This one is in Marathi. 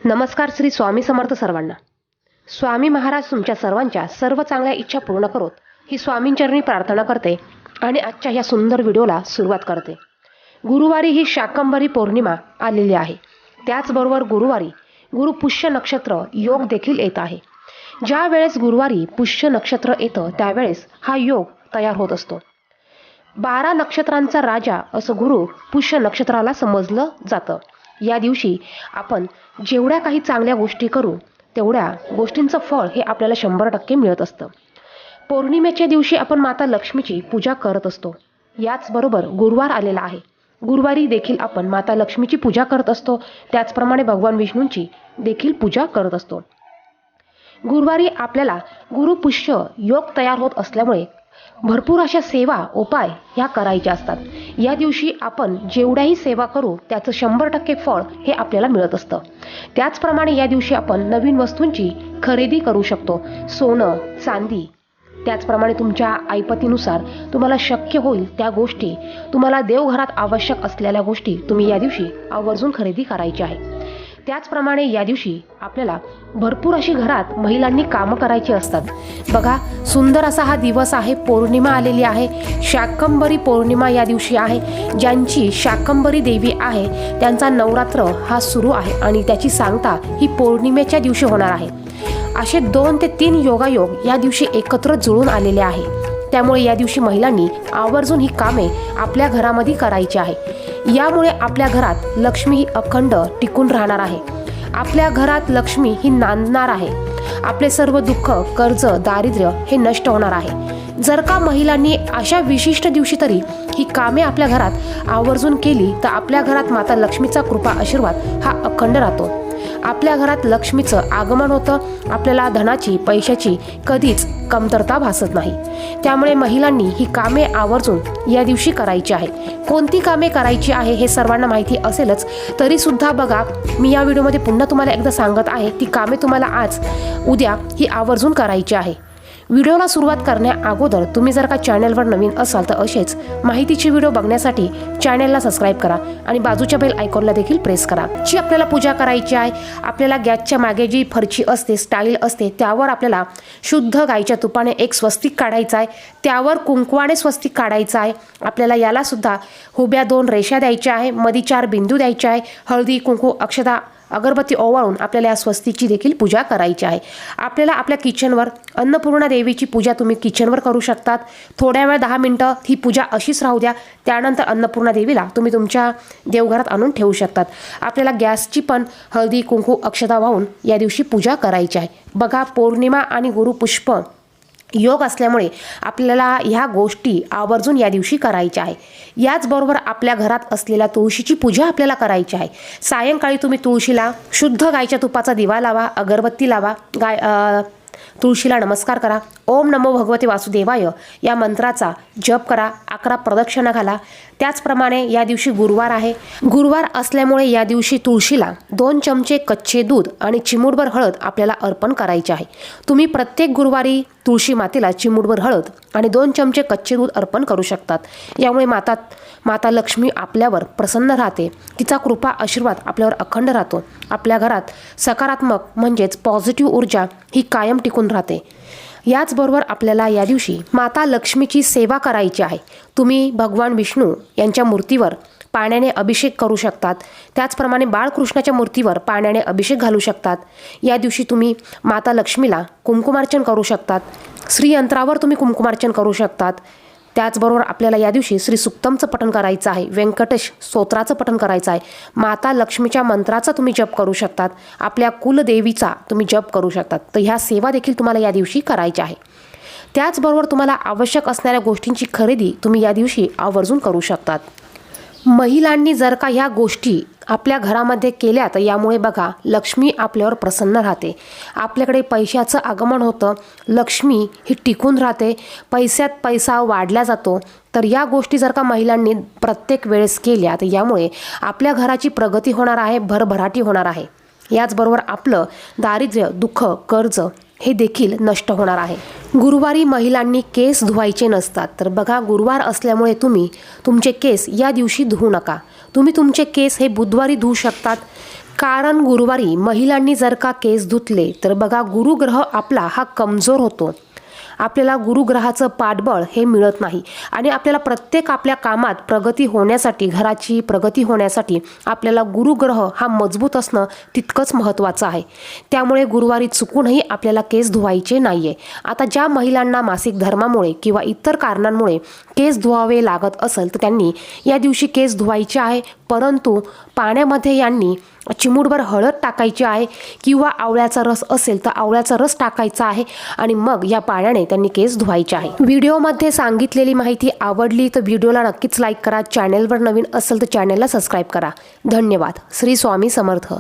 नमस्कार श्री स्वामी समर्थ सर्वांना। स्वामी महाराज तुमच्या सर्वांच्या सर्व चांगल्या इच्छा पूर्ण करोत ही स्वामींचरणी प्रार्थना करते आणि आजच्या या सुंदर व्हिडिओला सुरुवात करते। गुरुवारी ही शाकंभरी पौर्णिमा आलेली आहे। त्याचबरोबर गुरुवारी गुरु पुष्य नक्षत्र योग देखील येत आहे। ज्या वेळेस गुरुवारी पुष्य नक्षत्र येतं त्यावेळेस हा योग तयार होत असतो। 12 नक्षत्रांचा राजा असं गुरु पुष्य नक्षत्राला समजलं जातं। या दिवशी आपण जेवढ्या काही चांगल्या गोष्टी करू तेवढ्या गोष्टींचं फळ हे आपल्याला 100% मिळत असतं। पौर्णिमेच्या दिवशी आपण माता लक्ष्मीची पूजा करत असतो। याचबरोबर गुरुवार आलेला आहे। गुरुवारी देखील आपण माता लक्ष्मीची पूजा करत असतो। त्याचप्रमाणे भगवान विष्णूंची देखील पूजा करत असतो। गुरुवारी आपल्याला गुरुपुष्य योग तयार होत असल्यामुळे भरपूर अशा सेवा उपाय ह्या करायच्या असतात। या दिवशी आपण जेवढ्याही सेवा करू त्याचं 100% फळ हे आपल्याला मिळत असतं। त्याचप्रमाणे या दिवशी आपण नवीन वस्तूंची खरेदी करू शकतो। सोनं, चांदी, त्याचप्रमाणे तुमच्या ऐपतीनुसार तुम्हाला शक्य होईल त्या गोष्टी, तुम्हाला देवघरात आवश्यक असलेल्या गोष्टी तुम्ही या दिवशी आवर्जून खरेदी करायची आहे। त्याचप्रमाणे या दिवशी आपल्याला भरपूर अशी घरात महिलांनी कामं करायची असतात। बघा, सुंदर असा हा दिवस आहे। पौर्णिमा आलेली आहे। शाकंभरी पौर्णिमा या दिवशी आहे। ज्यांची शाकंभरी देवी आहे त्यांचा नवरात्र हा सुरू आहे आणि त्याची सांगता ही पौर्णिमेच्या दिवशी होणार आहे। असे 2 ते 3 योगायोग या दिवशी एकत्र जुळून आलेले आहे। त्यामुळे या दिवशी महिलांनी आवर्जून ही कामे आपल्या घरामध्ये करायची आहे। यामुळे आपल्या घरात लक्ष्मी ही अखंड टिकून राहणार आहे। आपल्या घरात लक्ष्मी ही नांदणार आहे। आपले सर्व दुःख, कर्ज, दारिद्र्य हे नष्ट होणार आहे। जर का महिलांनी अशा विशिष्ट दिवशी तरी ही कामे आपल्या घरात आवर्जून केली तर आपल्या घरात माता लक्ष्मीचा कृपा आशीर्वाद हा अखंड राहतो। आपल्या घरात लक्ष्मीचं आगमन होतं। आपल्याला धनाची, पैशाची कधीच कमतरता भासत नाही। त्यामुळे महिलांनी ही कामे आवर्जून या दिवशी करायची आहे। कोणती कामे करायची आहे हे सर्वांना माहिती असेलच, तरी सुद्धा बघा, मी या व्हिडिओमध्ये पुन्हा तुम्हाला एकदा सांगत आहे, ती कामे तुम्हाला आज उद्या ही आवर्जून करायची आहे। व्हिडिओला सुरुवात करण्या अगोदर तुम्ही जर का चॅनलवर नवीन असाल तर असेच माहितीचे व्हिडिओ बघण्यासाठी चॅनलला सबस्क्राईब करा आणि बाजूच्या बेल आयकॉनला देखील प्रेस करा। जी आपल्याला पूजा करायची आहे, आपल्याला गॅसच्या मागे जी फरची असते, स्टाईल असते, त्यावर आपल्याला शुद्ध गाईच्या तुपाने एक स्वस्तिक काढायचा आहे। त्यावर कुंकवाने स्वस्तिक काढायचा आहे। आपल्याला याला सुद्धा हुब्या 2 रेषा द्यायच्या आहे, मध्ये 4 बिंदू द्यायचे आहे। हळदी, कुंकू, अक्षता, अगरबत्ती ओवाळून आपल्याला या स्वस्तिकची देखील पूजा करायची आहे। आपल्याला आपल्या किचनवर अन्नपूर्णा देवीची पूजा तुम्ही किचनवर करू शकतात। थोड्या वेळ 10 मिनिटं ही पूजा अशीच राहू द्या। त्यानंतर अन्नपूर्णा देवीला तुम्ही तुमच्या देवघरात आणून ठेवू शकतात। आपल्याला गॅसची पण हळदी, कुंकू, अक्षता वाहून या दिवशी पूजा करायची आहे। बघा, पौर्णिमा आणि गुरुपुष्प योग असल्यामुळे आपल्याला ह्या गोष्टी आवर्जून या दिवशी करायच्या आहे। याचबरोबर आपल्या घरात असलेल्या तुळशीची पूजा आपल्याला करायची आहे। सायंकाळी तुम्ही तुळशीला शुद्ध गायच्या तुपाचा दिवा लावा, अगरबत्ती लावा, तुळशीला नमस्कार करा। ओम नमो भगवते वासुदेवाय या मंत्राचा जप करा, 11 प्रदक्षिणा घाला। त्याचप्रमाणे या दिवशी गुरुवार आहे। गुरुवार असल्यामुळे या दिवशी तुळशीला 2 चमचे कच्चे दूध आणि चिमूटभर हळद आपल्याला अर्पण करायचे आहे। तुम्ही प्रत्येक गुरुवारी तुळशी मातेला चिमूटभर हळद आणि 2 चमचे कच्चे दूध अर्पण करू शकतात। यामुळे माता लक्ष्मी आपल्यावर प्रसन्न राहते। तिचा कृपा आशीर्वाद आपल्यावर अखंड राहतो। आपल्या घरात सकारात्मक म्हणजेच पॉझिटिव्ह ऊर्जा ही कायम टिकून राहते। याचबरोबर आपल्याला या दिवशी माता लक्ष्मीची सेवा करायची आहे। तुम्ही भगवान विष्णू यांच्या मूर्तीवर पाण्याने अभिषेक करू शकतात। त्याचप्रमाणे बाळकृष्णाच्या मूर्तीवर पाण्याने अभिषेक घालू शकतात। या दिवशी तुम्ही माता लक्ष्मीला कुंकुमार्चन करू शकतात। श्रीयंत्रावर तुम्ही कुंकुमार्चन करू शकतात। त्याचबरोबर आपल्याला या दिवशी श्री सुक्तमचं पठण करायचं आहे, व्यंकटेश स्तोत्राचं पठण करायचं आहे, माता लक्ष्मीच्या मंत्राचा तुम्ही जप करू शकतात, आपल्या कुलदेवीचा तुम्ही जप करू शकतात। तर ह्या सेवा देखील तुम्हाला या दिवशी करायच्या आहे। त्याचबरोबर तुम्हाला आवश्यक असणाऱ्या गोष्टींची खरेदी तुम्ही या दिवशी आवर्जून करू शकतात। महिलांनी जर का ह्या गोष्टी आपल्या घरामध्ये केल्या तर यामुळे बघा, लक्ष्मी आपल्यावर प्रसन्न राहते। आपल्याकडे पैशाचं आगमन होतं, लक्ष्मी ही टिकून राहते, पैशात पैसा वाढला जातो। तर या गोष्टी जर का महिलांनी प्रत्येक वेळेस केल्या तर यामुळे आपल्या घराची प्रगती होणार आहे, भरभराटी होणार आहे। याचबरोबर आपलं दारिद्र्य, दुःख, कर्ज हे देखील नष्ट होणार आहे। गुरुवारी महिलांनी केस धुवायचे नसतात। तर बघा, गुरुवार असल्यामुळे तुम्ही तुमचे केस या दिवशी धुवू नका। तुम्ही तुमचे केस हे बुधवारी धुवू शकतात। कारण गुरुवारी महिलांनी जर का केस धुतले तर बघा गुरुग्रह आपला हा कमजोर होतो. आपल्याला गुरुग्रहाचं पाठबळ हे मिळत नाही आणि आपल्याला प्रत्येक आपल्या कामात प्रगती होण्यासाठी, घराची प्रगती होण्यासाठी आपल्याला गुरुग्रह हा मजबूत असणं तितकंच महत्त्वाचं आहे. त्यामुळे गुरुवारी चुकूनही आपल्याला केस धुवायचे नाही आहे. आता ज्या महिलांना मासिक धर्मामुळे किंवा इतर कारणांमुळे केस धुवावे लागत असेल तर त्यांनी या दिवशी केस धुवायचे आहे, परंतु पाण्यामध्ये यांनी चिमूटभर हळद टाकायची आहे किंवा आवळ्याचा रस असेल तर आवळ्याचा रस टाकायचा आहे आणि मग या पाण्याने त्यांनी केस धुवायचे आहे. व्हिडिओमध्ये सांगितलेली माहिती आवडली तर व्हिडिओला नक्कीच लाईक करा. चॅनेलवर नवीन असेल तर चॅनेलला सबस्क्राईब करा. धन्यवाद. श्री स्वामी समर्थ.